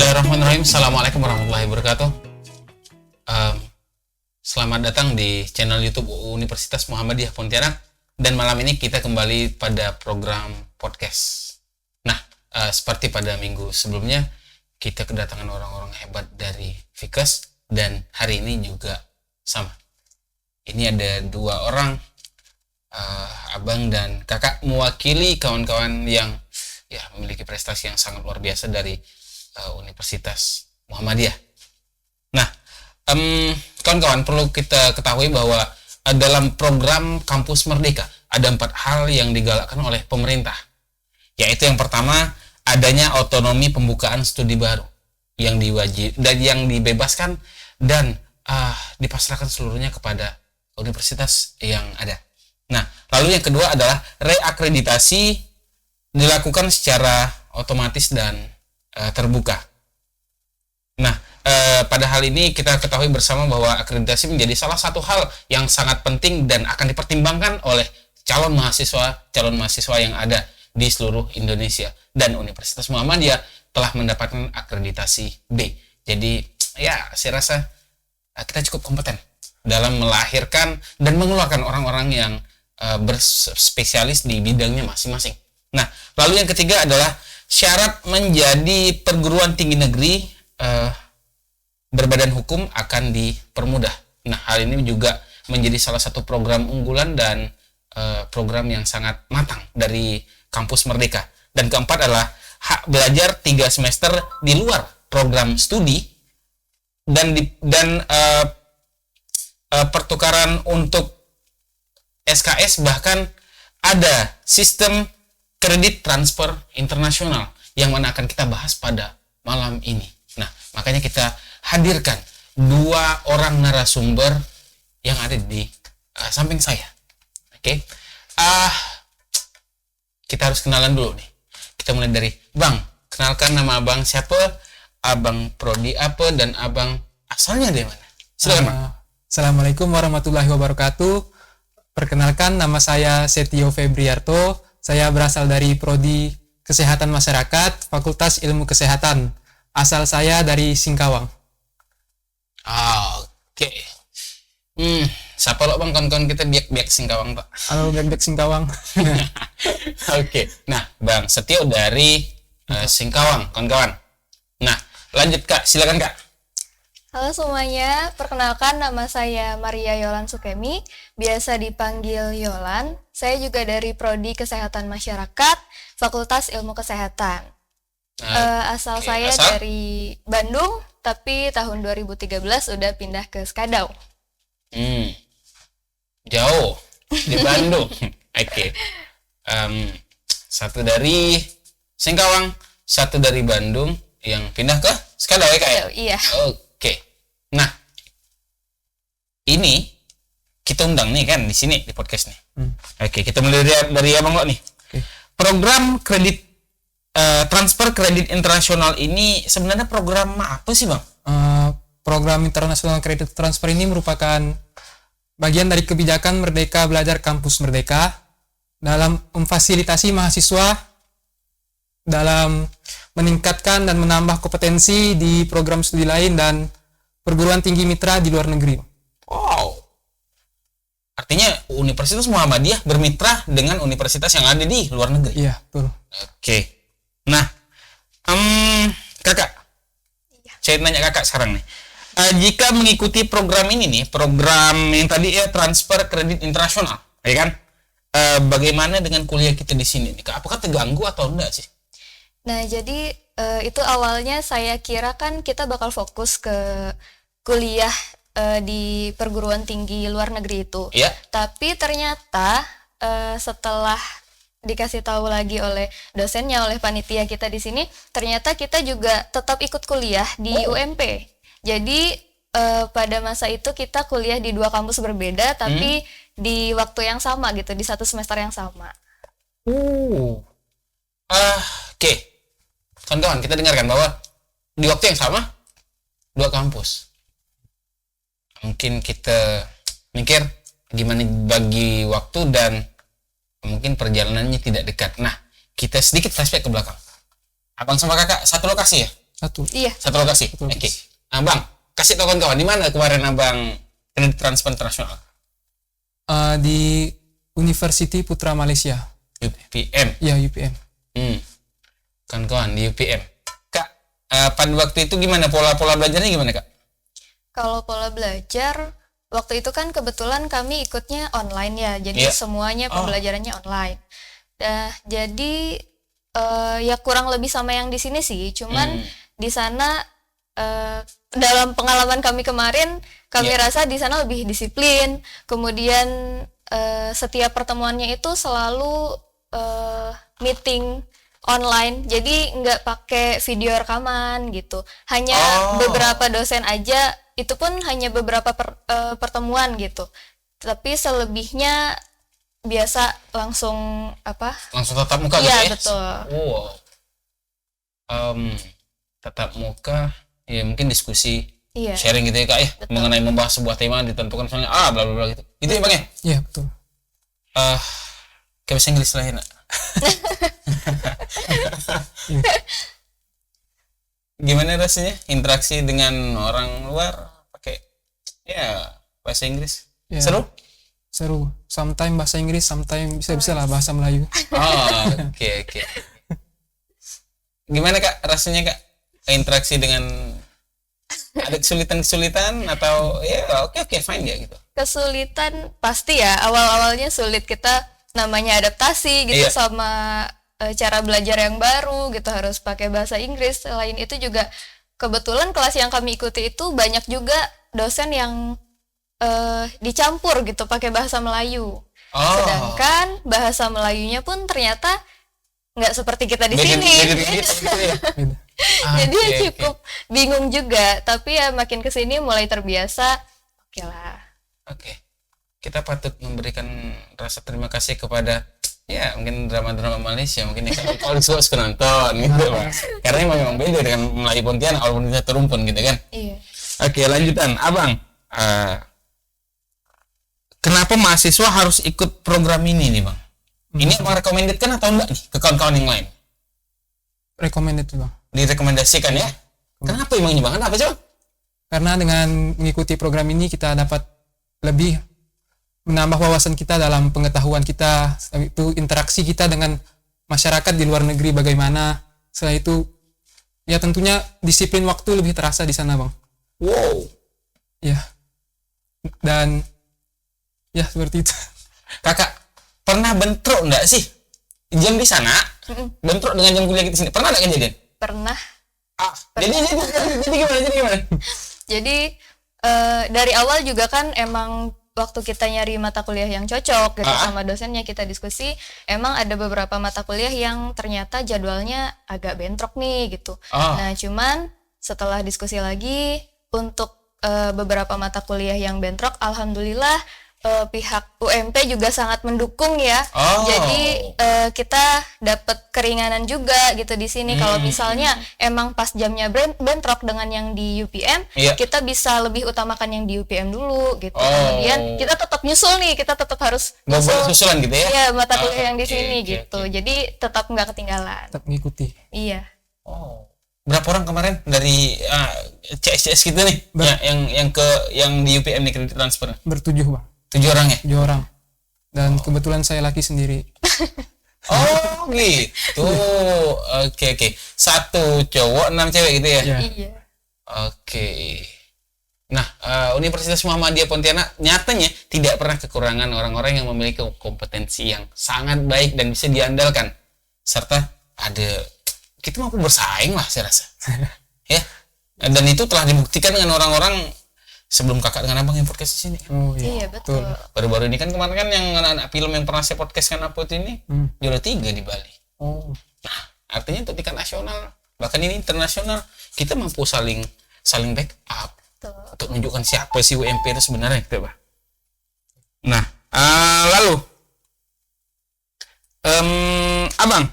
Bismillahirrahmanirrahim. Assalamualaikum warahmatullahi wabarakatuh. Selamat datang di channel YouTube Universitas Muhammadiyah Pontianak. Dan malam ini kita kembali pada program podcast. Nah, seperti pada minggu sebelumnya, kita kedatangan orang-orang hebat dari Fikes. Dan hari ini juga sama. Ini ada dua orang, abang dan kakak, mewakili kawan-kawan yang memiliki prestasi yang sangat luar biasa dari Universitas Muhammadiyah. Nah, kawan-kawan, perlu kita ketahui bahwa dalam program Kampus Merdeka ada 4 hal yang digalakkan oleh pemerintah, yaitu yang pertama, adanya otonomi pembukaan studi baru yang dibebaskan dan dipasrahkan seluruhnya kepada universitas yang ada. Nah, lalu yang kedua adalah reakreditasi dilakukan secara otomatis dan terbuka. Nah, pada hal ini kita ketahui bersama bahwa akreditasi menjadi salah satu hal yang sangat penting dan akan dipertimbangkan oleh calon mahasiswa yang ada di seluruh Indonesia, dan Universitas Muhammadiyah telah mendapatkan akreditasi B. Jadi saya rasa kita cukup kompeten dalam melahirkan dan mengeluarkan orang-orang yang berspesialis di bidangnya masing-masing. Nah, lalu yang ketiga adalah syarat menjadi perguruan tinggi negeri berbadan hukum akan dipermudah. Nah, hal ini juga menjadi salah satu program unggulan dan program yang sangat matang dari Kampus Merdeka. Dan keempat adalah hak belajar 3 semester di luar program studi dan pertukaran untuk SKS, bahkan ada sistem kredit transfer internasional yang mana akan kita bahas pada malam ini. Nah, makanya kita hadirkan 2 orang narasumber yang ada di samping saya. Oke. Kita harus kenalan dulu nih. Kita mulai dari Bang. Kenalkan nama Abang siapa, Abang prodi apa, dan Abang asalnya dari mana? Silakan, Bang. Assalamualaikum warahmatullahi wabarakatuh. Perkenalkan, nama saya Setio Febriarto. Saya berasal dari Prodi Kesehatan Masyarakat, Fakultas Ilmu Kesehatan. Asal saya dari Singkawang. Oke. Siapa lo Bang, kawan-kawan kita biak-biak Singkawang, Pak? Halo, biak-biak Singkawang. Oke. Nah, Bang Setio dari Singkawang, kawan-kawan. Nah, lanjut Kak, silakan Kak. Halo semuanya, perkenalkan nama saya Maria Yolan Sukemi, biasa dipanggil Yolan. Saya juga dari Prodi Kesehatan Masyarakat, Fakultas Ilmu Kesehatan. Asal saya dari Bandung, tapi tahun 2013 udah pindah ke Skadau. Jauh, di Bandung. Oke. Satu dari Singkawang, satu dari Bandung yang pindah ke Skadau ya Kak ya? Iya. Oke. Nah, ini kita undang nih kan di sini di podcast nih. Oke, kita mulai dari Abang Lo nih. Program kredit transfer kredit internasional ini sebenarnya program apa sih Bang? Program internasional kredit transfer ini merupakan bagian dari kebijakan Merdeka Belajar Kampus Merdeka dalam memfasilitasi mahasiswa dalam meningkatkan dan menambah kompetensi di program studi lain dan perguruan tinggi mitra di luar negeri. Wow. Artinya Universitas Muhammadiyah bermitra dengan universitas yang ada di luar negeri. Iya, betul. Oke. Nah, Kakak. Iya. Saya nanya Kakak sekarang nih. Jika mengikuti program ini nih, program yang tadi transfer kredit internasional, ya kan? Bagaimana dengan kuliah kita di sini nih? Apakah terganggu atau enggak sih? Nah, jadi itu awalnya saya kira kan kita bakal fokus ke kuliah di perguruan tinggi luar negeri itu. Iya. Tapi ternyata setelah dikasih tahu lagi oleh dosennya, oleh panitia kita di sini, ternyata kita juga tetap ikut kuliah di UMP. Jadi pada masa itu kita kuliah di 2 kampus berbeda, tapi di waktu yang sama gitu, di 1 semester yang sama. Oke. Kawan-kawan, kita dengarkan bahwa di waktu yang sama 2 kampus. Mungkin kita mikir gimana bagi waktu dan mungkin perjalanannya tidak dekat. Nah, kita sedikit flashback ke belakang. Abang sama kakak satu lokasi ya? Satu. Iya. Satu lokasi. Satu Oke. lokasi. Abang, kasih tahu kawan-kawan di mana kemarin Abang kredit transfer internasional? Di University Putra Malaysia. UPM. Ya, UPM. Kawan-kawan di UPM. Kak, pada waktu itu gimana pola-pola belajarnya gimana, Kak? Kalau pola belajar, waktu itu kan kebetulan kami ikutnya online ya, jadi Iya. semuanya pembelajarannya online. Jadi ya kurang lebih sama yang di sini sih, cuman di sana dalam pengalaman kami kemarin, kami rasa di sana lebih disiplin. Kemudian setiap pertemuannya itu selalu meeting online, jadi nggak pakai video rekaman gitu. Hanya beberapa dosen aja, itu pun hanya beberapa pertemuan gitu. Tapi selebihnya biasa langsung Langsung tatap muka gitu Iya, ya? betul. Wow. Tatap muka, ya mungkin diskusi, Iya. sharing gitu ya, Kak ya, mengenai membahas sebuah tema ditentukan misalnya bla bla bla gitu. Itu ya, Bang ya? Iya, betul. Kayak bahasa Inggris lah ya, Nak. Gimana rasanya interaksi dengan orang luar pakai ya bahasa Inggris? Ya. Seru? Seru. Sometimes bahasa Inggris, sometimes bisa lah bahasa Melayu. Oke. Gimana, Kak, rasanya, Kak, interaksi dengan ada kesulitan-kesulitan atau ya oke fine ya gitu? Kesulitan pasti ya, awal-awalnya sulit, kita namanya adaptasi gitu Iya. sama cara belajar yang baru gitu, harus pakai bahasa Inggris. Selain itu juga kebetulan kelas yang kami ikuti itu banyak juga dosen yang dicampur gitu pakai bahasa Melayu. Sedangkan bahasa Melayunya pun ternyata nggak seperti kita di sini. Beda. Jadi ya cukup bingung juga, tapi ya makin kesini mulai terbiasa. Oke lah. Oke. Kita patut memberikan rasa terima kasih kepada ya mungkin drama-drama Malaysia mungkin ya, kalau suka nonton gitu, Pak. Karena memang beda dengan Melayu Pontianak, walaupun kita terumpun gitu kan. Iya. Oke, lanjutan. Abang, kenapa mahasiswa harus ikut program ini nih, Bang? Ini abang recommended kan atau enggak nih ke kawan-kawan yang lain? Recommended tuh, Bang. Direkomendasikan ya? Kenapa emangnya, Bang? Kenapa sih, Bang? Karena dengan mengikuti program ini kita dapat lebih menambah wawasan kita dalam pengetahuan kita, itu interaksi kita dengan masyarakat di luar negeri bagaimana. Setelah itu ya tentunya disiplin waktu lebih terasa di sana, Bang. Wow. Ya. Dan ya seperti itu. Kakak, pernah bentrok enggak sih jam di sana? Bentrok dengan jam kuliah kita sini. Pernah enggak kejadian? Pernah. Jadi gimana? Jadi dari awal juga kan emang waktu kita nyari mata kuliah yang cocok gitu sama dosennya, kita diskusi, emang ada beberapa mata kuliah yang ternyata jadwalnya agak bentrok nih gitu. Nah, cuman setelah diskusi lagi untuk beberapa mata kuliah yang bentrok, alhamdulillah pihak UMP juga sangat mendukung ya. Jadi kita dapat keringanan juga gitu di sini. Kalau misalnya emang pas jamnya bentrok dengan yang di UPM, kita bisa lebih utamakan yang di UPM dulu gitu. Kemudian kita tetap nyusul nih, kita tetap harus susulan gitu ya? Iya, mata kuliah yang di sini gitu. Jadi tetap nggak ketinggalan. Tetap mengikuti. Iya. Berapa orang kemarin dari CS gitu nih? Yang di UPM nih kredit transfer? Bertujuh, Bang. 7 orang ya? 7 orang. Dan kebetulan saya laki sendiri. Oh gitu. Oke. 1 cowok 6 cewek gitu ya? Iya. Oke. Nah, Universitas Muhammadiyah Pontianak nyatanya tidak pernah kekurangan orang-orang yang memiliki kompetensi yang sangat baik dan bisa diandalkan. Serta kita mampu bersaing lah saya rasa. Ya. Dan itu telah dibuktikan dengan orang-orang sebelum kakak dengan abang yang podcast di sini. Iya, betul. Baru-baru ini kan kemarin kan yang anak-anak film yang pernah saya podcast kan upload ini juara 3 di Bali. Nah, artinya untuk tingkat nasional bahkan ini internasional kita mampu saling backup untuk menunjukkan siapa si UMP itu sebenarnya gitu, Pak. Nah, lalu abang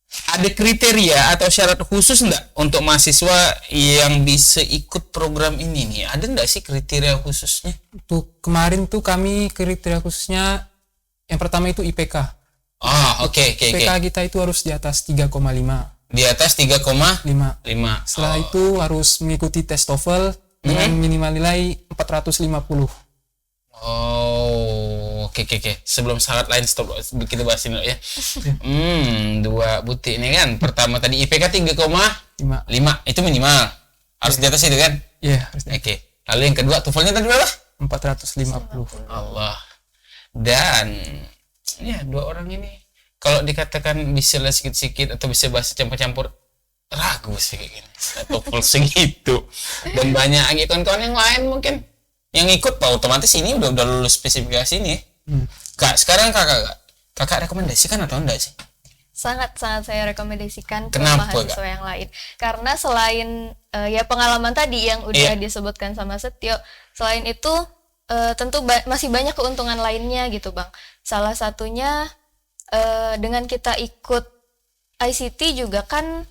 ada kriteria atau syarat khusus enggak untuk mahasiswa yang bisa ikut program ini nih? Ada enggak sih kriteria khususnya? Untuk kemarin tuh kami kriteria khususnya yang pertama itu IPK. Oke. IPK kita itu harus di atas 3,5. Di atas 3,5. 5. Setelah itu harus mengikuti tes TOEFL dengan minimal nilai 450. Oh, oke. Sebelum syarat lain stop, kita bahasin dulu ya. Dua butik ini kan. Pertama tadi IPK 3,5 itu minimal. Harus di atas itu kan? Iya, harusnya. Oke. Lalu yang kedua, TOEFL-nya tadi berapa? 450. Allah. Dan ya dua orang ini kalau dikatakan bisa lah sikit-sikit atau bisa bahasa campur-campur, ragu sih kayak gini. TOEFL segitu. Dan banyak lagi kawan-kawan yang lain mungkin yang ikut, Pak, otomatis ini udah lulus spesifikasi ini ya. Kak, sekarang kakak rekomendasikan atau enggak sih? Sangat saya rekomendasikan ke Kenapa, mahasiswa Kak? yang lain. Karena selain ya pengalaman tadi yang udah disebutkan sama Setio, selain itu tentu masih banyak keuntungan lainnya gitu, Bang. Salah satunya dengan kita ikut ICT juga kan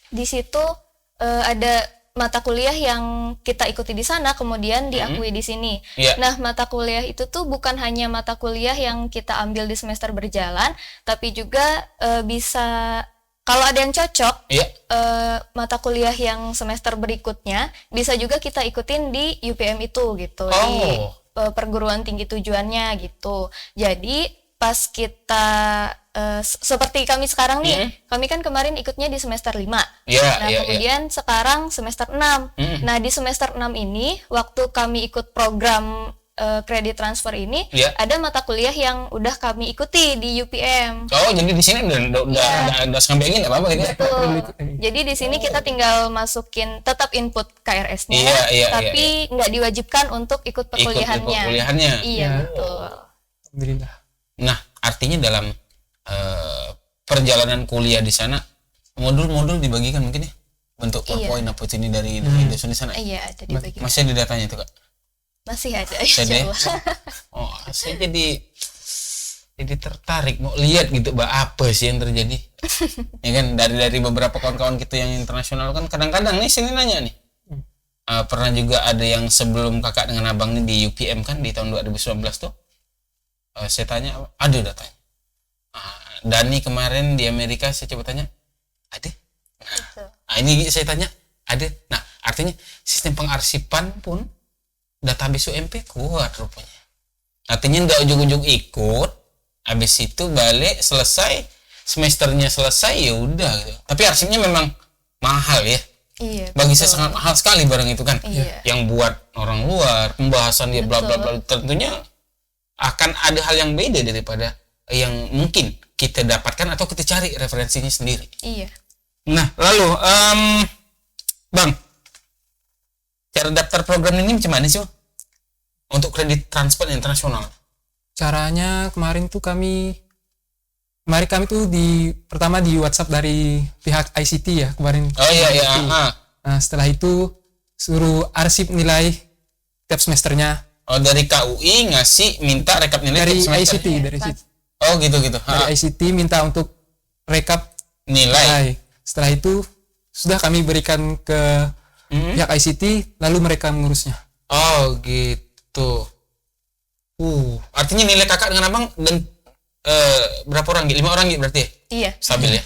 di situ ada mata kuliah yang kita ikuti di sana kemudian diakui di sini. Yeah. Nah, mata kuliah itu tuh bukan hanya mata kuliah yang kita ambil di semester berjalan, tapi juga bisa kalau ada yang cocok mata kuliah yang semester berikutnya bisa juga kita ikutin di UPM itu gitu, di perguruan tinggi tujuannya gitu. Jadi pas kita seperti kami sekarang nih, kami kan kemarin ikutnya di semester 5. Kemudian sekarang semester 6. Nah, di semester 6 ini waktu kami ikut program kredit transfer ini, ada mata kuliah yang udah kami ikuti di UPM. Oh, jadi di sini udah sampai gini apa gitu ya? Betul. Jadi di sini kita tinggal masukin tetap input KRS-nya, tapi nggak diwajibkan untuk ikut perkuliahannya. Iya, betul. Alhamdulillah. Nah, artinya dalam perjalanan kuliah di sana modul-modul dibagikan mungkin ya, bentuk PowerPoint apa ini dari dosen di sana. Iya, ada dibagi. Masih ada datanya itu, Kak? Masih ada. Oh, saya jadi tertarik mau lihat gitu, Mbak, apa sih yang terjadi. Ya kan, dari beberapa kawan-kawan kita yang internasional kan kadang-kadang nih sini nanya nih. Pernah juga ada yang sebelum kakak dengan abang nih di UPM kan di tahun 2019 tuh. Saya tanya, ada datanya. Dani kemarin di Amerika saya coba tanya, ada? Nah, ini saya tanya, ada. Nah, artinya sistem pengarsipan pun database UMP kuat rupanya. Artinya nggak ujung-ujung ikut, habis itu balik selesai, semesternya selesai ya udah gitu. Tapi arsipnya memang mahal ya. Iya. Bagi saya sangat mahal sekali barang itu kan. Iya. Yang buat orang luar, pembahasan dia bla bla bla, tentunya akan ada hal yang beda daripada yang mungkin kita dapatkan atau kita cari referensinya sendiri. Iya. Nah, lalu Bang, cara daftar program ini macam mana sih, Bang? Untuk kredit transfer internasional. Caranya kemarin kami tuh pertama di WhatsApp dari pihak ICT ya kemarin. Oh iya. Nah, setelah itu suruh arsip nilai tiap semesternya. Oh, dari KUI minta rekap nilai dari tiap semester. ICT, dari ICT. Oh, gitu. Dari ICT minta untuk rekap nilai. Setelah itu sudah kami berikan ke pihak ICT, lalu mereka mengurusnya. Oh, gitu. Artinya nilai kakak dengan abang dan berapa orang? 5 orang gitu berarti ya? Iya. Stabil ya?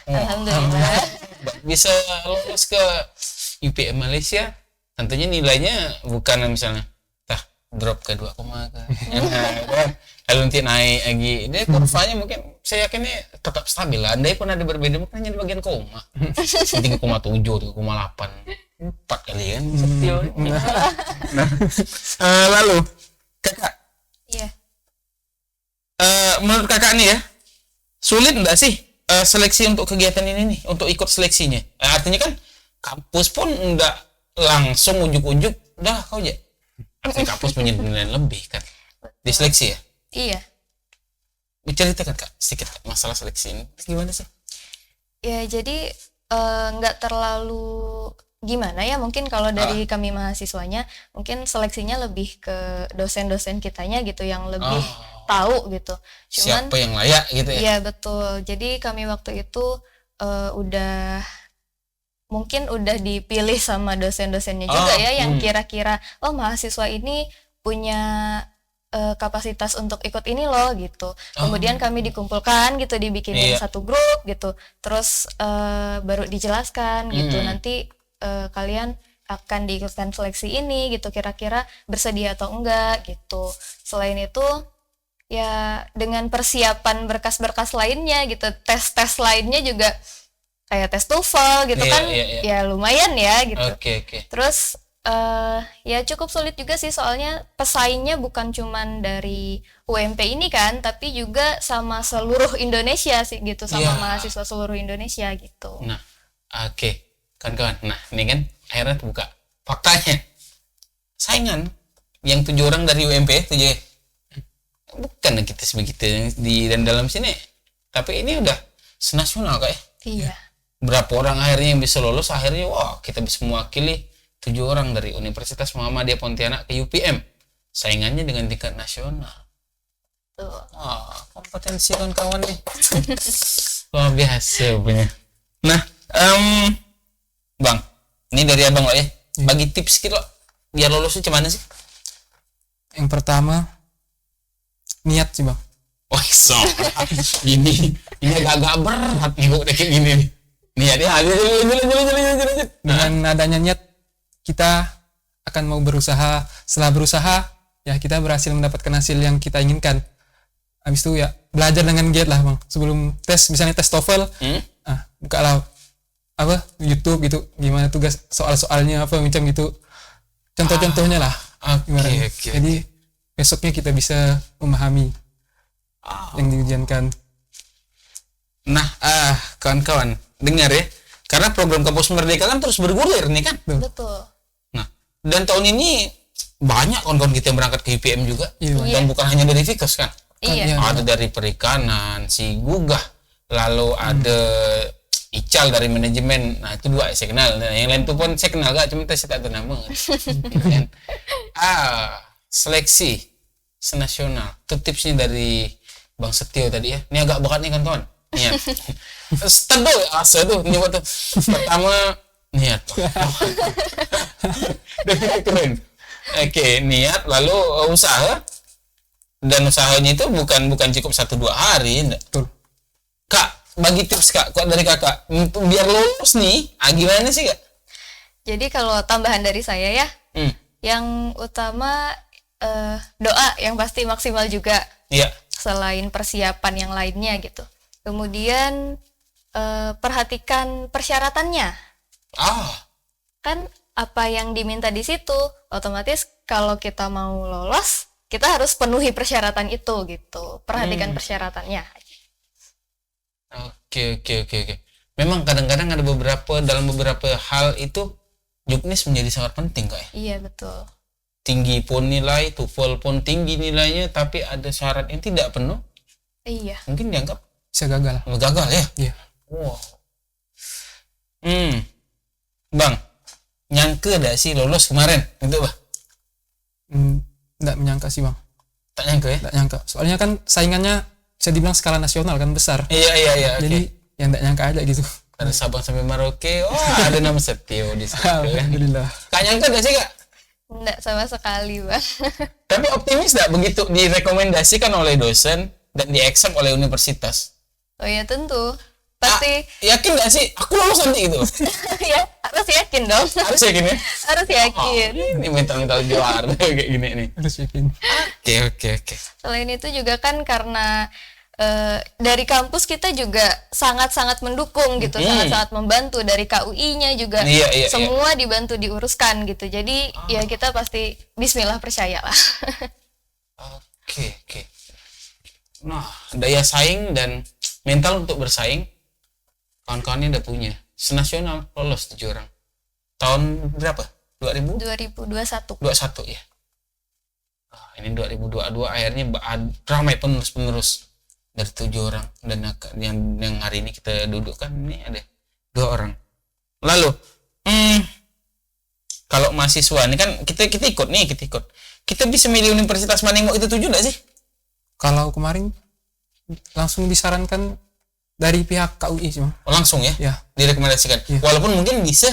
Alhamdulillah. Bisa lolos ke UPM Malaysia, tentunya nilainya bukan misalnya drop ke 2, lalu nanti naik lagi. Dia kurvanya mungkin saya yakin tetap stabil lah. Andai pun ada berbeda mungkin hanya di bagian koma. 3,7, 3,8, 4 kali kan. Lalu kakak. Iya. Menurut kakak nih ya, sulit enggak sih seleksi untuk kegiatan ini nih, untuk ikut seleksinya? Artinya kan kampus pun enggak langsung ujuk-ujuk udah kau aja. Artinya kampus punya nilai lebih kan. Diseleksi ya? Iya. Ceritakan Kak sedikit Kak, masalah seleksi ini gimana sih? Ya, jadi nggak terlalu gimana ya, mungkin kalau dari kami mahasiswanya mungkin seleksinya lebih ke dosen-dosen kitanya gitu yang lebih tahu gitu. Cuman siapa yang layak gitu ya? Iya, betul. Jadi kami waktu itu mungkin udah dipilih sama dosen-dosennya juga ya, yang kira-kira mahasiswa ini punya kapasitas untuk ikut ini loh gitu. Kemudian kami dikumpulkan gitu, dibikinin Iya. satu grup gitu. Terus baru dijelaskan gitu, nanti kalian akan diikutkan seleksi ini gitu, kira-kira bersedia atau enggak gitu. Selain itu ya dengan persiapan berkas-berkas lainnya gitu, tes-tes lainnya juga kayak tes TOEFL gitu Iya, kan, iya, iya. ya lumayan ya gitu. Oke. Terus ya cukup sulit juga sih, soalnya pesaingnya bukan cuman dari UMP ini kan, tapi juga sama seluruh Indonesia sih gitu, sama Iya. mahasiswa seluruh Indonesia gitu. Nah, oke. Kawan-kawan. Nah, ini kan akhirnya terbuka faktanya. Saingan yang 7 orang dari UMP, 7 ya. Bukan kita sebegitu dan dalam sini. Tapi ini udah senasional kayak. Iya. Berapa orang akhirnya yang bisa lolos, akhirnya wah kita bisa mewakili 7 orang dari Universitas Muhammadiyah Pontianak ke UPM. Saingannya dengan tingkat nasional. Tuh. Wah, kompetensi kawan-kawan nih. Luar biasa punya. Nah, Bang, ini dari Abang lo ya. Bagi tips gitu biar lolos itu gimana sih? Yang pertama, niat sih Bang. Wah, ini agak-agak berat nih kok kayak gini nih. Niatnya lanjut. Dengan adanya niat, kita akan mau berusaha. Setelah berusaha, ya kita berhasil mendapatkan hasil yang kita inginkan. Habis itu ya belajar dengan giat lah Bang. Sebelum tes, misalnya tes TOEFL, bukalah YouTube gitu, gimana tugas soal-soalnya apa macam gitu. Contoh-contohnya lah. Gimana. Oke. Jadi besoknya kita bisa memahami yang diujiankan. Nah, kawan-kawan, dengar ya. Karena program Kampus Merdeka kan terus bergulir nih kan. Betul. Nah, dan tahun ini banyak kawan-kawan kita yang berangkat ke UPM juga. Iya. Dan bukan hanya dari Fikus kan. Iya. Ada dari perikanan, si Gugah, lalu ada Ical dari manajemen. Nah, itu 2 saya kenal. Nah, yang lain tuh pun saya kenal gak, cuma saya tak tahu nama. Kan? Seleksi senasional. Itu tipsnya dari Bang Setio tadi ya. Ini agak berat nih kawan-kawan. Niat. Start dulu asa tuh. Ini waktu pertama niat. Keren. Oke, niat lalu usaha. Dan usahanya itu bukan cukup 1-2 hari. Betul. Kak, bagi tips Kak, kok dari Kakak untuk biar lulus nih, gimana sih Kak? Jadi kalau tambahan dari saya ya, yang utama doa yang pasti maksimal juga. Iya. Selain persiapan yang lainnya gitu. Kemudian perhatikan persyaratannya. Kan apa yang diminta di situ, otomatis kalau kita mau lolos, kita harus penuhi persyaratan itu gitu. Perhatikan persyaratannya. Oke. Memang kadang-kadang ada dalam beberapa hal itu juknis menjadi sangat penting Kak ya. Iya betul. Tinggi pun nilai, TOEFL pun tinggi nilainya, tapi ada syarat yang tidak penuh, Iya. mungkin dianggap Bisa gagal. gagal ya. Iya. Wow. Bang, nyangka gak sih lolos kemarin? Itu Bang? Nggak menyangka sih Bang. Tak nyangka ya? Nggak nyangka. Soalnya kan saingannya bisa dibilang skala nasional kan, besar. Iya. Jadi yang nggak nyangka aja gitu. Dari Sabang sampai Merauke, ada nama Setio di situ kan. Alhamdulillah. Kak nyangka gak sih Kak? Enggak sama sekali, Bang. Tapi optimis gak begitu direkomendasikan oleh dosen dan di-accept oleh universitas? Oh ya tentu. Pasti Yakin gak sih? Aku lolos nanti gitu. ya harus yakin dong. Harus yakin ya? Harus yakin. Ini mental juara kayak gini nih. Harus yakin. Oke. Selain itu juga kan karena dari kampus kita juga sangat-sangat mendukung gitu, sangat-sangat membantu. Dari KUI-nya juga Iya. semua dibantu diuruskan gitu. Jadi ya kita pasti bismillah percayalah. Oke. Nah, daya saing dan mental untuk bersaing kawan-kawannya udah punya. Senasional lolos 7 orang. Tahun berapa? 2021. 21 ya. Ini 2022 akhirnya ramai penerus dari 7 orang, dan yang hari ini kita dudukkan ini ada 2 orang. Lalu kalau mahasiswa ini kan kita ikut. Kita bisa milih universitas mana yang mau kita tuju enggak sih? Kalau kemarin langsung disarankan dari pihak KUI sih Bang. Langsung ya? Ya. Direkomendasikan. Ya. Walaupun mungkin bisa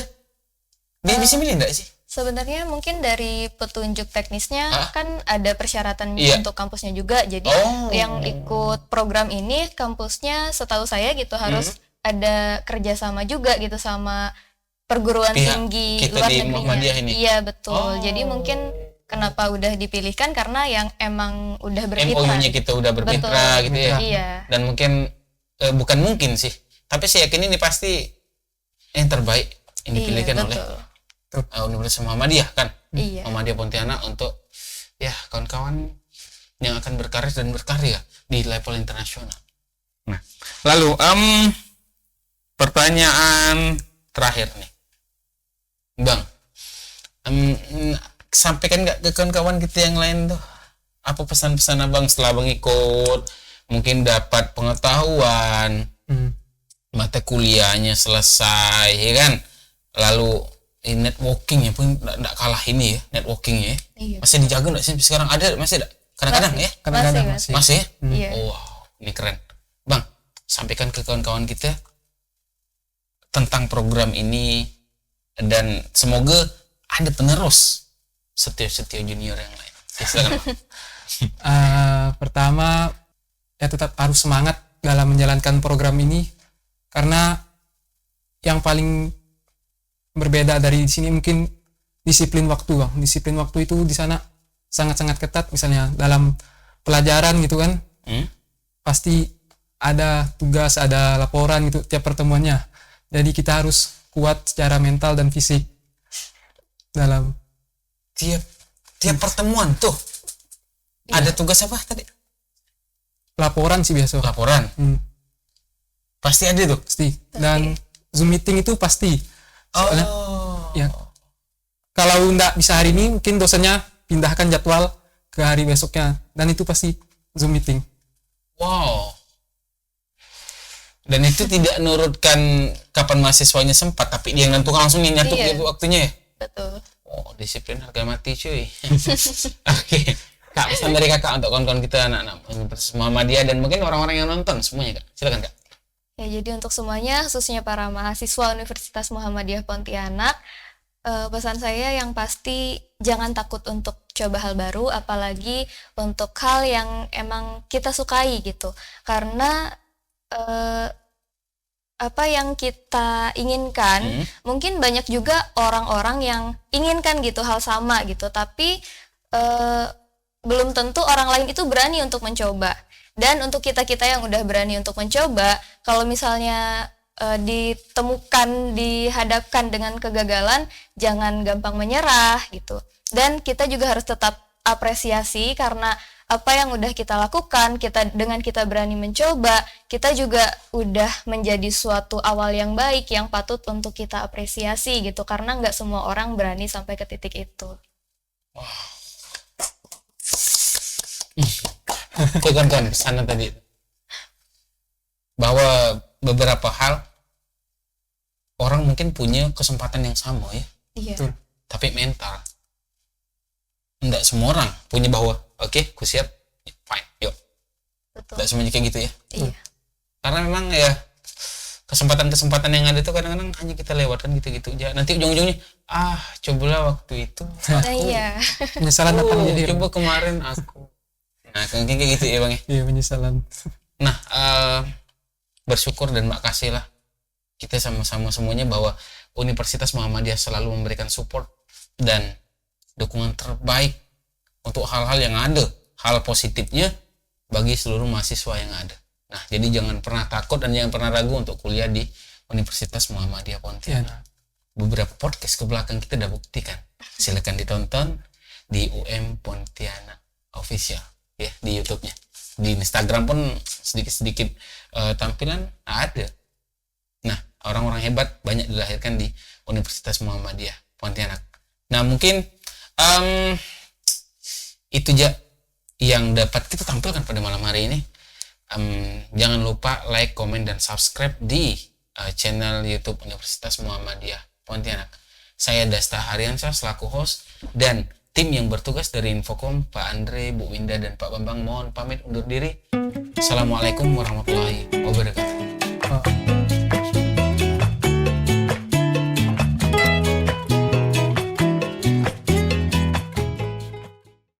milih enggak sih? Sebenarnya mungkin dari petunjuk teknisnya kan ada persyaratan Iya. untuk kampusnya juga. Jadi yang ikut program ini kampusnya setahu saya gitu harus ada kerjasama juga gitu sama perguruan Pihak tinggi kita luar di negerinya. Muhammadiyah ini. Iya betul. Jadi mungkin kenapa udah dipilihkan karena yang emang udah bermitra. MOU-nya kita udah bermitra Betul. gitu ya. Iya. Dan mungkin bukan mungkin sih, tapi saya yakin ini pasti yang terbaik yang dipilihkan oleh betul. Universitas Muhammadiyah kan. Iya. Muhammadiyah Pontianak untuk ya kawan-kawan yang akan berkarir dan berkarya di level internasional. Nah, lalu pertanyaan terakhir nih, Bang. Sampaikan nggak ke kawan-kawan kita yang lain tuh apa pesan-pesan Abang setelah Abang ikut, mungkin dapat pengetahuan, mata kuliahnya selesai, ya kan? Lalu networkingnya pun tidak kalah ini ya, networkingnya ya. Iya. Masih dijaga nggak sih sekarang? Ada masih ada? Kadang-kadang ya? Kadang-kadang Masih. Masih ya? Iya. Wow, ini keren. Bang, sampaikan ke kawan-kawan kita tentang program ini dan semoga ada penerus setia junior yang lain. Ya, silakan. Bang. Pertama ya tetap harus semangat dalam menjalankan program ini karena yang paling berbeda dari sini mungkin disiplin waktu, Bang. Disiplin waktu itu di sana sangat-sangat ketat, misalnya dalam pelajaran gitu kan. Pasti ada tugas, ada laporan gitu tiap pertemuannya. Jadi kita harus kuat secara mental dan fisik dalam tiap pertemuan tuh ada tugas apa tadi? laporan sih biasa. Laporan. Pasti ada tuh. Pasti. Dan Zoom meeting itu pasti. Soalnya, ya, kalau nggak bisa hari ini mungkin dosennya pindahkan jadwal ke hari besoknya dan itu pasti Zoom meeting. Wow. Dan itu tidak nurutkan kapan mahasiswanya sempat, tapi dia yang nentukan langsung yang nyatuk Iya. gitu waktunya ya. Betul. Oh, disiplin harga mati cuy. Oke. Kak, pesan dari kakak untuk kawan-kawan kita anak-anak Universitas Muhammadiyah dan mungkin orang-orang yang nonton semuanya, Kak. Silakan, Kak. Ya, jadi untuk semuanya, khususnya para mahasiswa Universitas Muhammadiyah Pontianak, pesan saya yang pasti jangan takut untuk coba hal baru, apalagi untuk hal yang emang kita sukai gitu. Karena apa yang kita inginkan, mungkin banyak juga orang-orang yang inginkan gitu hal sama gitu, tapi belum tentu orang lain itu berani untuk mencoba. Dan untuk kita-kita yang udah berani untuk mencoba, kalau misalnya dihadapkan dengan kegagalan, jangan gampang menyerah gitu. Dan kita juga harus tetap apresiasi karena apa yang udah kita lakukan, dengan kita berani mencoba, kita juga udah menjadi suatu awal yang baik yang patut untuk kita apresiasi gitu. Karena nggak semua orang berani sampai ke titik itu. Kawan-kawan pesan tadi bahwa beberapa hal orang mungkin punya kesempatan yang sama ya, Iya. tapi mental enggak semua orang punya bahwa oke, ku siap, fine, yuk. Betul. Enggak semuanya kayak gitu ya. Iya. Karena memang ya kesempatan-kesempatan yang ada itu kadang-kadang hanya kita lewatkan gitu-gitu aja. Nanti ujung-ujungnya cobalah waktu itu Nah, iya. Penyesalan datang jadi. coba kemarin aku. Nah, kayak gitu ya, Bang ya. Iya, penyesalan. Nah, bersyukur dan makasih lah kita sama-sama semuanya bahwa Universitas Muhammadiyah selalu memberikan support dan dukungan terbaik untuk hal-hal yang ada, hal positifnya bagi seluruh mahasiswa yang ada. Nah, jadi jangan pernah takut dan jangan pernah ragu untuk kuliah di Universitas Muhammadiyah Pontianak. Beberapa podcast ke belakang kita udah buktikan. Silakan ditonton di UM Pontianak Official ya, di YouTube-nya. Di Instagram pun sedikit-sedikit tampilan ada. Nah, orang-orang hebat banyak dilahirkan di Universitas Muhammadiyah Pontianak. Nah, mungkin itu aja yang dapat kita tampilkan pada malam hari ini. Jangan lupa like, komen, dan subscribe di channel YouTube Universitas Muhammadiyah Pontianak. Saya Dasta Haryansyah selaku host dan tim yang bertugas dari Infocom, Pak Andre, Bu Winda, dan Pak Bambang mohon pamit undur diri. Assalamualaikum warahmatullahi wabarakatuh.